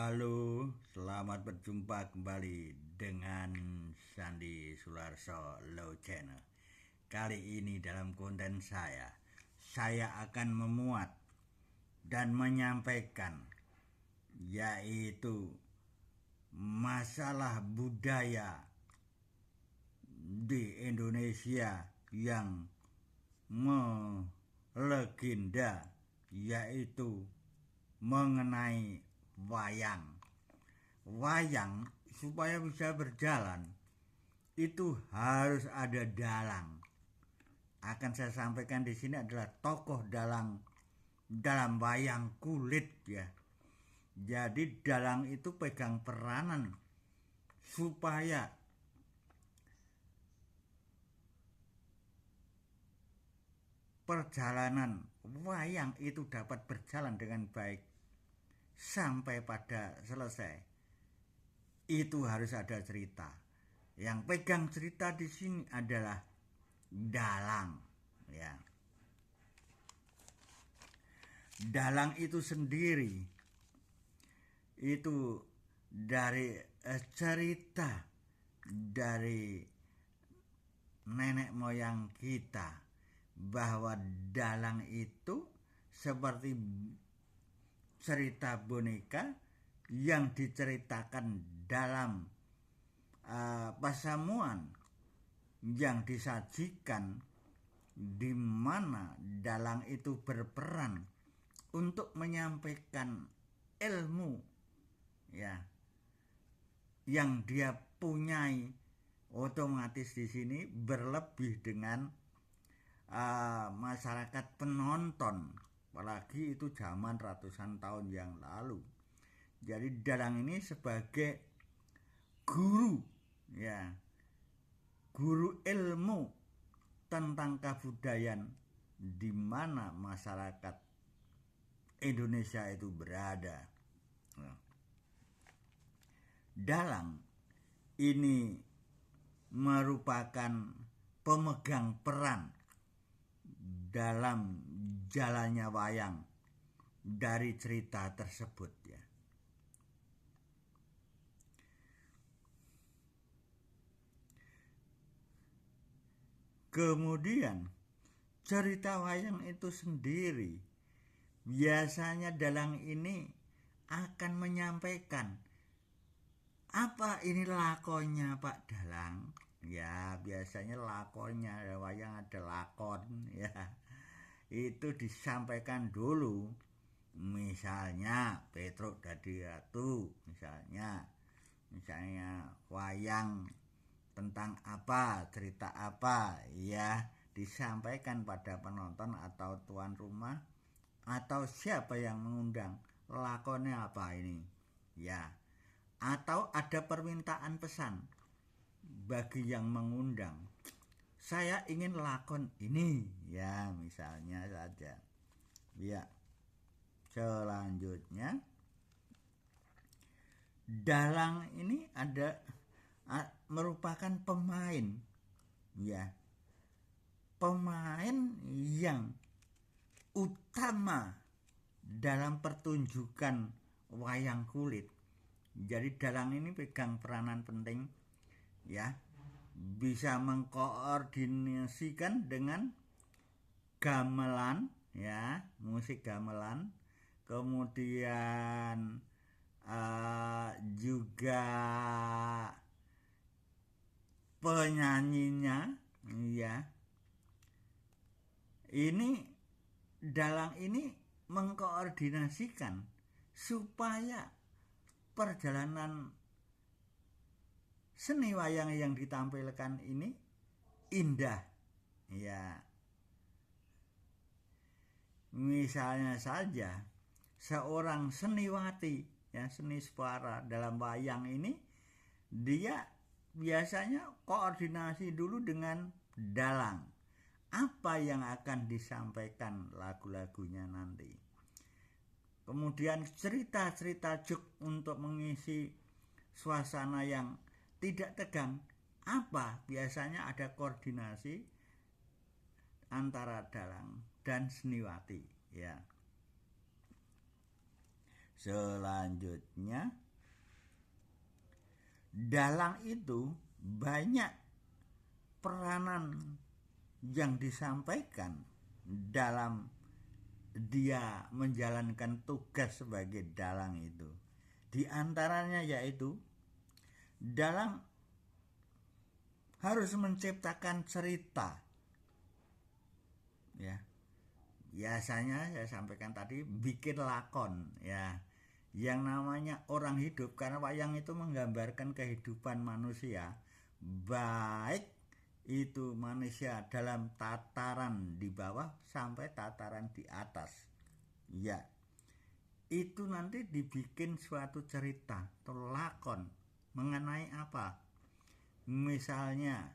Halo, selamat berjumpa kembali dengan Sandi Sularso Low Channel. Kali ini dalam konten saya akan memuat dan menyampaikan yaitu masalah budaya di Indonesia yang melegenda, yaitu mengenai wayang. Wayang supaya bisa berjalan itu harus ada dalang. Akan saya sampaikan di sini adalah tokoh dalang dalam wayang kulit ya. Jadi dalang itu pegang peranan supaya perjalanan wayang itu dapat berjalan dengan baik sampai pada selesai. Itu harus ada cerita. Yang pegang cerita di sini adalah dalang ya. Dalang itu sendiri itu dari cerita dari nenek moyang kita, bahwa dalang itu seperti cerita boneka yang diceritakan dalam pasamuan yang disajikan, di mana dalang itu berperan untuk menyampaikan ilmu ya yang dia punyai. Otomatis di sini berlebih dengan masyarakat penonton, apalagi itu zaman ratusan tahun yang lalu. Jadi dalang ini sebagai guru ya, guru ilmu tentang kebudayaan di mana masyarakat Indonesia itu berada. Dalang ini merupakan pemegang peran dalam jalannya wayang dari cerita tersebut ya. Kemudian cerita wayang itu sendiri biasanya dalang ini akan menyampaikan apa ini lakonnya Pak Dalang. Ya biasanya lakonnya wayang ada lakon ya. Itu disampaikan dulu. Misalnya Petruk Dadi Ratu, misalnya wayang tentang apa, cerita apa ya, disampaikan pada penonton atau tuan rumah atau siapa yang mengundang. Lakonnya apa ini ya, atau ada permintaan pesan bagi yang mengundang, saya ingin lakon ini ya, misalnya saja ya. Selanjutnya dalang ini merupakan pemain ya, pemain yang utama dalam pertunjukan wayang kulit. Jadi dalang ini pegang peranan penting ya, bisa mengkoordinasikan dengan gamelan ya, musik gamelan, kemudian juga penyanyinya ya. Ini dalang ini mengkoordinasikan supaya perjalanan seni wayang yang ditampilkan ini indah ya. Misalnya saja seorang seniwati ya, seni suara dalam wayang ini, dia biasanya koordinasi dulu dengan dalang apa yang akan disampaikan lagu-lagunya nanti. Kemudian cerita-cerita juk untuk mengisi suasana yang tidak tegang, apa biasanya ada koordinasi antara dalang dan seniwati ya. Selanjutnya, dalang itu banyak peranan yang disampaikan dalam dia menjalankan tugas sebagai dalang itu. Di antaranya yaitu dalang harus menciptakan cerita. Ya. Biasanya saya sampaikan tadi bikin lakon ya. Yang namanya orang hidup, karena wayang itu menggambarkan kehidupan manusia, baik itu manusia dalam tataran di bawah sampai tataran di atas. Ya, itu nanti dibikin suatu cerita atau lakon mengenai apa? Misalnya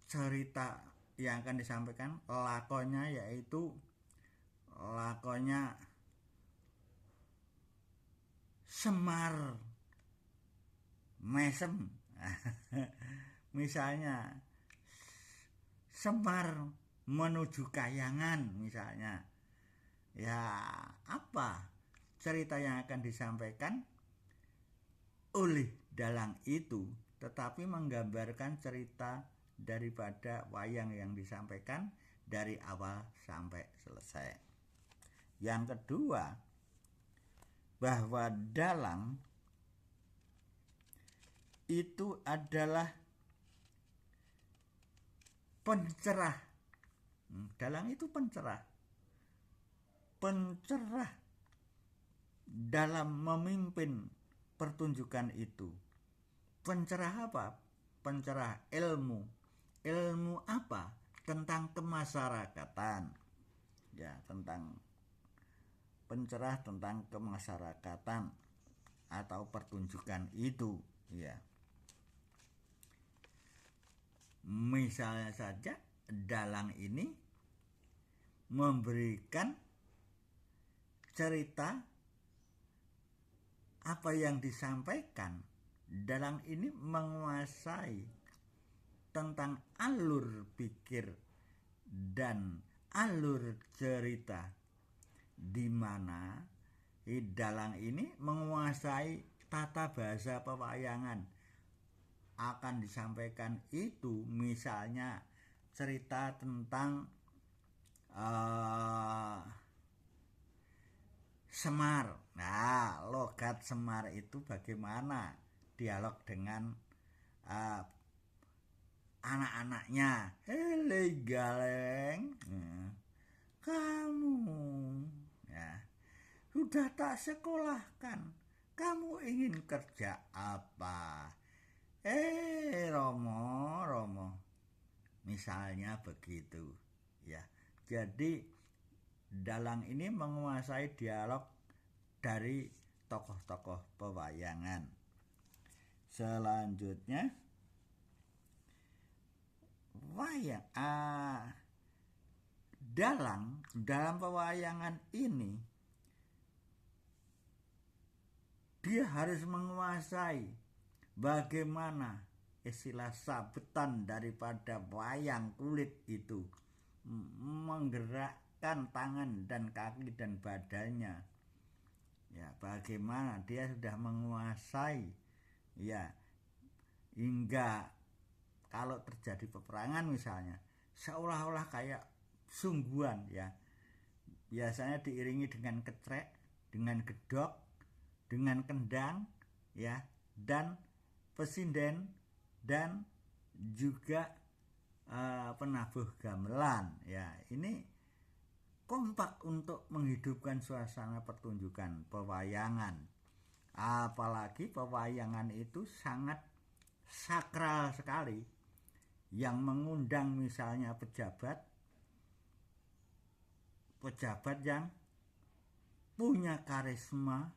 cerita yang akan disampaikan lakonnya yaitu lakonnya Semar Mesem. Misalnya Semar menuju Kayangan misalnya. Ya, apa cerita yang akan disampaikan oleh dalang itu, tetapi menggambarkan cerita daripada wayang yang disampaikan dari awal sampai selesai. Yang kedua, bahwa dalang itu adalah pencerah. Dalang itu pencerah. Pencerah dalam memimpin pertunjukan itu. Pencerah apa? Pencerah ilmu. Ilmu apa? Tentang kemasyarakatan. Ya, tentang pencerah tentang kemasyarakatan atau pertunjukan itu, ya. Misalnya saja dalang ini memberikan cerita apa yang disampaikan. Dalang ini menguasai tentang alur pikir dan alur cerita, di mana dalang ini menguasai tata bahasa pewayangan. Akan disampaikan itu misalnya cerita tentang Semar. Nah, logat Semar itu bagaimana dialog dengan anak-anaknya. Hele galeng, kamu ya sudah tak sekolahkan, kamu ingin kerja apa? Romo, misalnya begitu ya. Jadi dalang ini menguasai dialog dari tokoh-tokoh pewayangan. Selanjutnya, wayang dalang dalam pewayangan ini dia harus menguasai bagaimana istilah sabetan daripada wayang kulit itu menggerakkan tangan dan kaki dan badannya. Ya, bagaimana dia sudah menguasai, ya, hingga kalau terjadi peperangan misalnya seolah-olah kayak sungguhan, ya. Biasanya diiringi dengan kecrek, dengan gedok, dengan kendang, ya, dan pesinden dan juga penabuh gamelan, ya. Ini kompak untuk menghidupkan suasana pertunjukan pewayangan. Apalagi pewayangan itu sangat sakral sekali, yang mengundang misalnya pejabat yang punya karisma,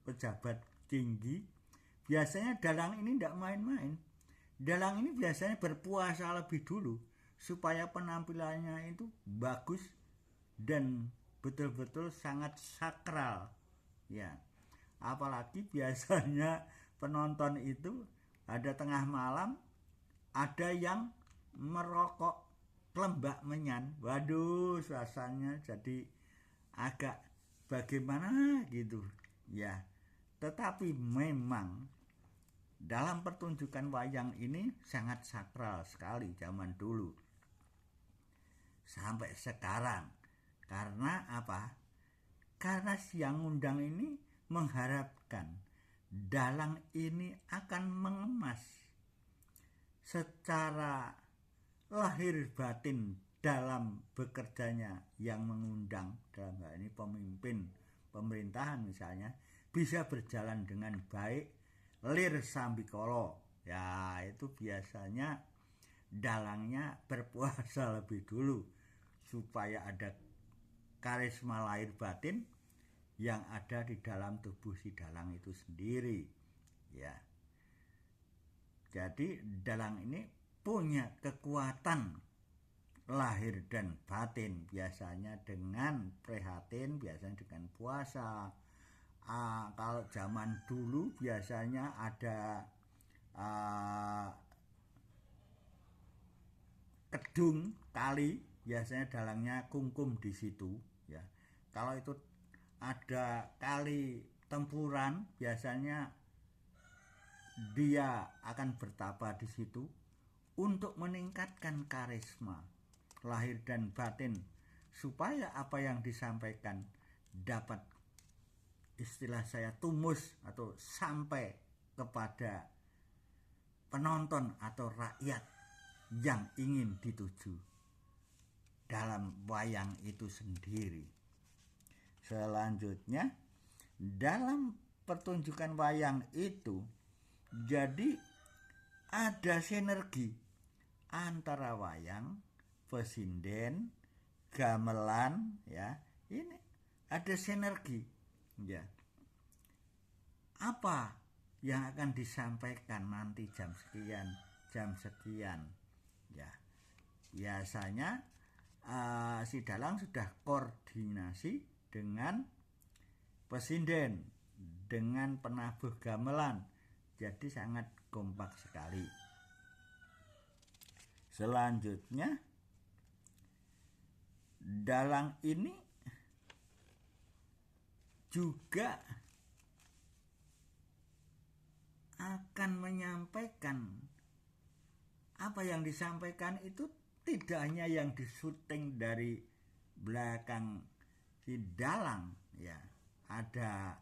pejabat tinggi. Biasanya dalang ini tidak main-main. Dalang ini biasanya berpuasa lebih dulu supaya penampilannya itu bagus dan betul-betul sangat sakral, ya. Apalagi biasanya penonton itu ada tengah malam ada yang merokok kelembak menyan. Waduh, suasananya jadi agak bagaimana gitu ya. Tetapi memang dalam pertunjukan wayang ini sangat sakral sekali zaman dulu sampai sekarang. Karena apa? Karena Siang Ngundang ini mengharapkan dalang ini akan mengemas secara lahir batin dalam bekerjanya yang mengundang, dalam hal ini pemimpin pemerintahan misalnya, bisa berjalan dengan baik, lir sambikolo. Ya, itu biasanya dalangnya berpuasa lebih dulu supaya ada karisma lahir batin yang ada di dalam tubuh si dalang itu sendiri ya. Jadi dalang ini punya kekuatan lahir dan batin, biasanya dengan prihatin, biasanya dengan puasa. Kalau zaman dulu biasanya ada kedung kali, biasanya dalangnya kungkum di situ ya. Kalau itu ada kali tempuran, biasanya dia akan bertapa di situ untuk meningkatkan karisma lahir dan batin supaya apa yang disampaikan dapat, istilah saya, tumus atau sampai kepada penonton atau rakyat yang ingin dituju dalam wayang itu sendiri. Selanjutnya, dalam pertunjukan wayang itu jadi ada sinergi antara wayang, pesinden, gamelan ya. Ini ada sinergi ya. Apa yang akan disampaikan nanti jam sekian ya. Biasanya si dalang sudah koordinasi dengan pesinden, dengan penabuh gamelan, jadi sangat kompak sekali. Selanjutnya, dalang ini juga akan menyampaikan apa yang disampaikan itu tidak hanya yang disuting dari belakang si dalang ya, ada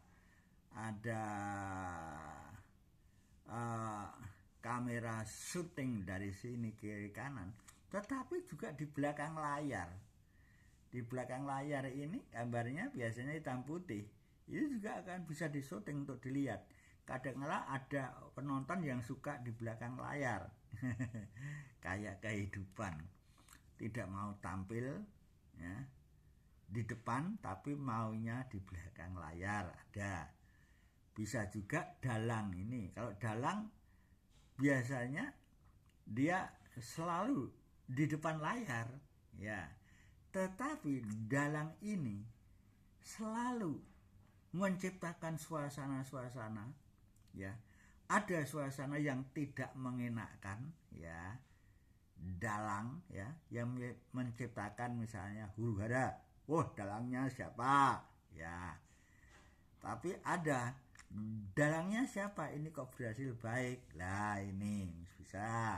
kamera syuting dari sini kiri kanan, tetapi juga di belakang layar. Di belakang layar ini gambarnya biasanya hitam putih, itu juga akan bisa disyuting untuk dilihat. Kadang-kala ada penonton yang suka di belakang layar kayak kehidupan, tidak mau tampil ya di depan, tapi maunya di belakang layar. Ada. Bisa juga dalang ini. Kalau dalang biasanya dia selalu di depan layar ya. Tetapi dalang ini selalu menciptakan suasana-suasana ya. Ada suasana yang tidak mengenakan ya. Dalang ya yang menciptakan misalnya huru-hara. Dalangnya siapa ya. Tapi ada dalangnya siapa, ini kok berhasil baik lah, ini bisa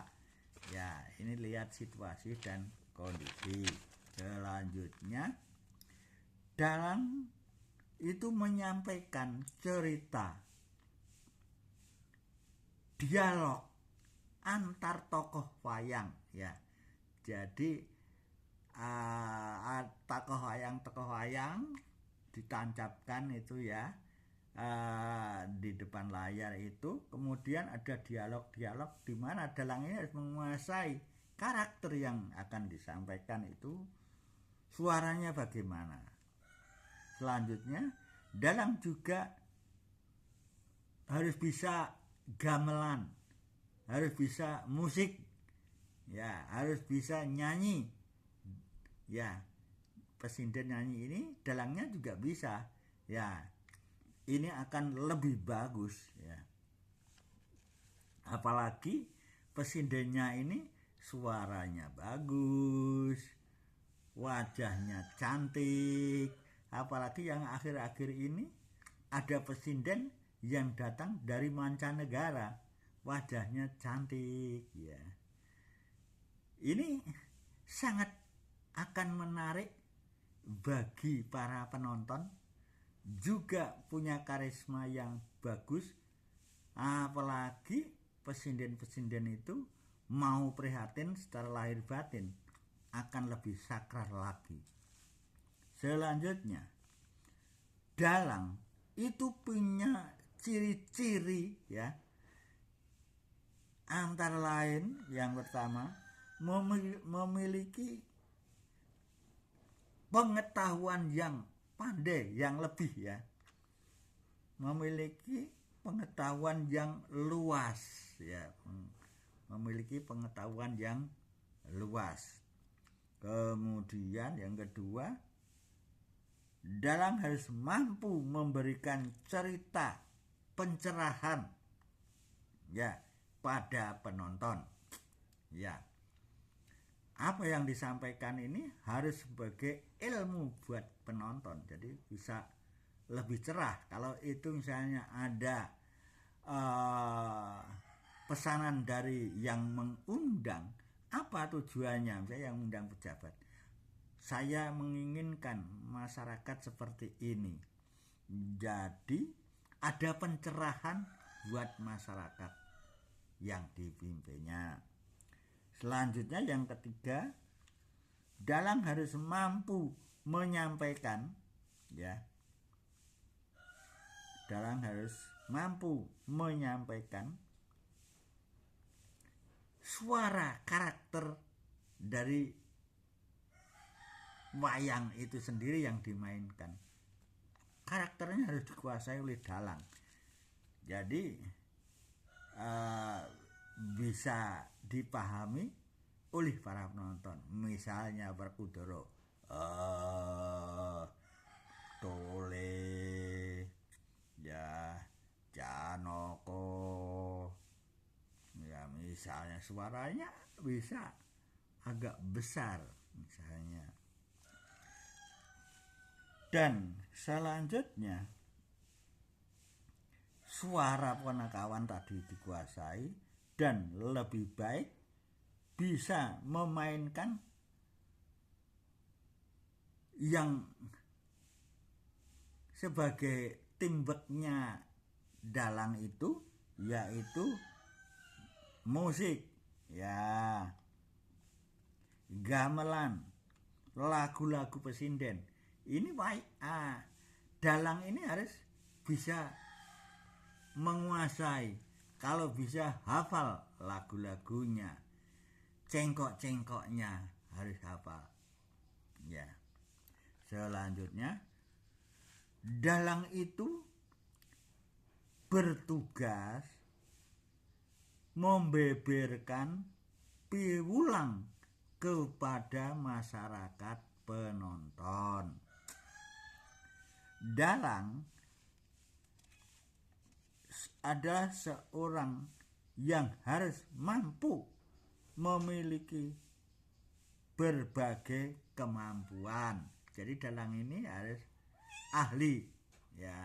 ya. Ini lihat situasi dan kondisi. Selanjutnya, dalang itu menyampaikan cerita, dialog antar tokoh wayang ya. Jadi tokoh wayang ditancapkan itu ya di depan layar itu, kemudian ada dialog di mana dalang ini harus menguasai karakter yang akan disampaikan itu, suaranya bagaimana. Selanjutnya, dalang juga harus bisa gamelan, harus bisa musik ya, harus bisa nyanyi ya. Pesinden nyanyi ini dalangnya juga bisa ya. Ini akan lebih bagus ya. Apalagi pesindennya ini suaranya bagus, wajahnya cantik, apalagi yang akhir-akhir ini ada presiden yang datang dari mancanegara, wajahnya cantik ya. Ini sangat akan menarik bagi para penonton, juga punya karisma yang bagus, apalagi presiden-presiden itu mau prihatin secara lahir batin, akan lebih sakral lagi. Selanjutnya, dalang itu punya ciri-ciri ya, antara lain yang pertama memiliki pengetahuan yang pandai, yang lebih ya, memiliki pengetahuan yang luas ya, memiliki pengetahuan yang luas. Kemudian yang kedua, dalang harus mampu memberikan cerita pencerahan ya pada penonton ya. Apa yang disampaikan ini harus sebagai ilmu buat penonton, jadi bisa lebih cerah. Kalau itu misalnya ada pesanan dari yang mengundang, apa tujuannya? Misalnya yang mengundang pejabat, saya menginginkan masyarakat seperti ini, jadi ada pencerahan buat masyarakat yang dipimpinnya. Selanjutnya yang ketiga, dalang harus mampu menyampaikan ya, dalang harus mampu menyampaikan suara karakter dari wayang itu sendiri yang dimainkan. Karakternya harus dikuasai oleh dalang, jadi bisa dipahami oleh para penonton. Misalnya Werkudara, Tole ya, Janaka ya, misalnya suaranya bisa agak besar misalnya. Dan selanjutnya, suara penekawan tadi dikuasai dan lebih baik bisa memainkan yang sebagai timbeknya dalang itu, yaitu musik ya, gamelan, lagu-lagu presiden. Ini baik, dalang ini harus bisa menguasai, kalau bisa hafal lagu-lagunya, cengkok-cengkoknya harus hafal ya. Selanjutnya, dalang itu bertugas membeberkan piwulang kepada masyarakat penonton. Dalang adalah seorang yang harus mampu memiliki berbagai kemampuan. Jadi dalang ini harus ahli ya,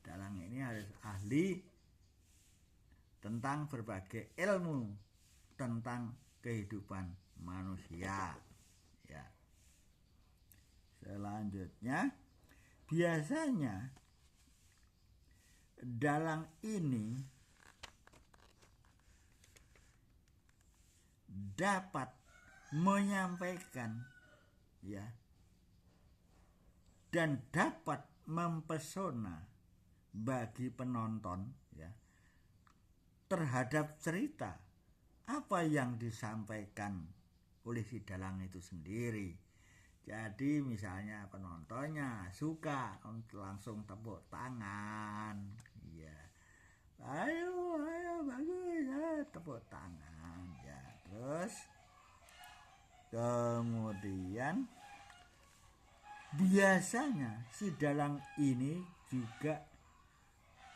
dalang ini harus ahli tentang berbagai ilmu tentang kehidupan manusia ya. Selanjutnya, biasanya dalang ini dapat menyampaikan ya, dan dapat mempesona bagi penonton ya, terhadap cerita apa yang disampaikan oleh si dalang itu sendiri. Jadi misalnya penontonnya suka, langsung tepuk tangan ya, ayo bagus ya, tepuk tangan ya. Terus kemudian biasanya si dalang ini juga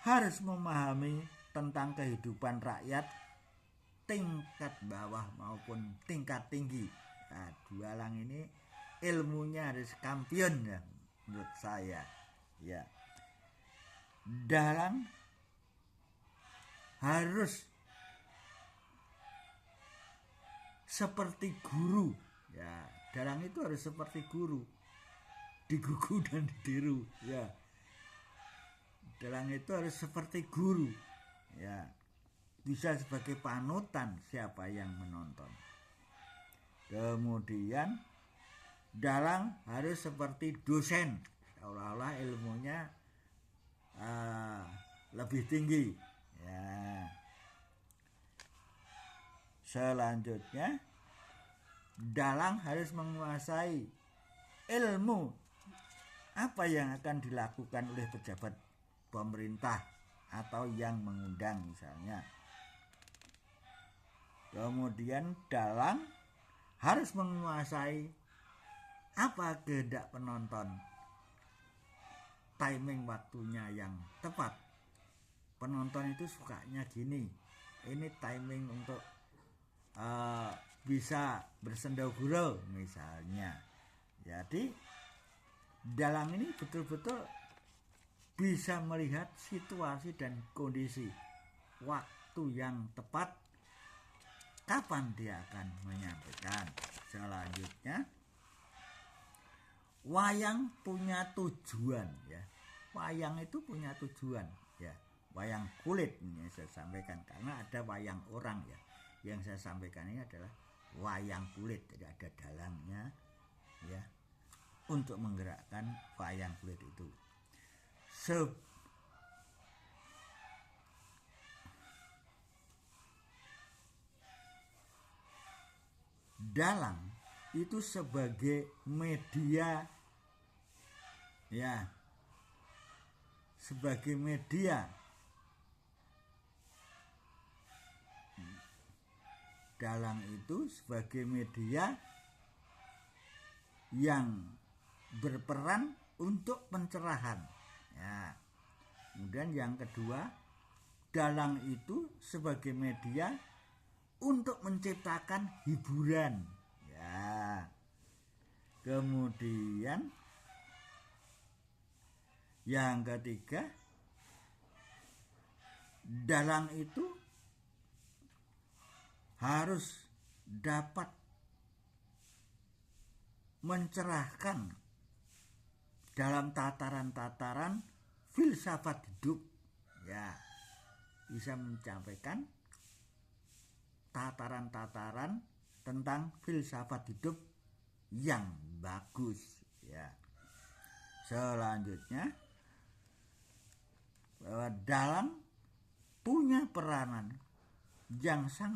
harus memahami tentang kehidupan rakyat tingkat bawah maupun tingkat tinggi. Nah, dalang ini ilmunya harus kampion ya menurut saya ya. Dalang harus seperti guru ya, dalang itu harus seperti guru, digugu dan ditiru ya. Dalang itu harus seperti guru ya, bisa sebagai panutan siapa yang menonton. Kemudian dalang harus seperti dosen, seolah-olah ilmunya lebih tinggi ya. Selanjutnya dalang harus menguasai ilmu apa yang akan dilakukan oleh pejabat pemerintah atau yang mengundang misalnya. Kemudian dalang harus menguasai apa kehendak penonton, timing waktunya yang tepat. Penonton itu sukanya gini, ini timing untuk bisa bersendau-gurau misalnya. Jadi dalang ini betul-betul bisa melihat situasi dan kondisi, waktu yang tepat, kapan dia akan menyampaikan. Selanjutnya wayang punya tujuan ya. Wayang itu punya tujuan ya. Wayang kulit ini saya sampaikan, karena ada wayang orang ya. Yang saya sampaikan ini adalah wayang kulit, jadi ada dalangnya ya, untuk menggerakkan wayang kulit itu. Dalang itu sebagai media ya, sebagai media dalang itu sebagai media yang berperan untuk pencerahan ya. Kemudian yang kedua, dalang itu sebagai media untuk menciptakan hiburan ya. Kemudian yang ketiga, dalang itu harus dapat mencerahkan dalam tataran-tataran filsafat hidup ya, bisa menyampaikan tataran-tataran tentang filsafat hidup yang bagus ya. Selanjutnya bahwa dalang punya peranan yang sangat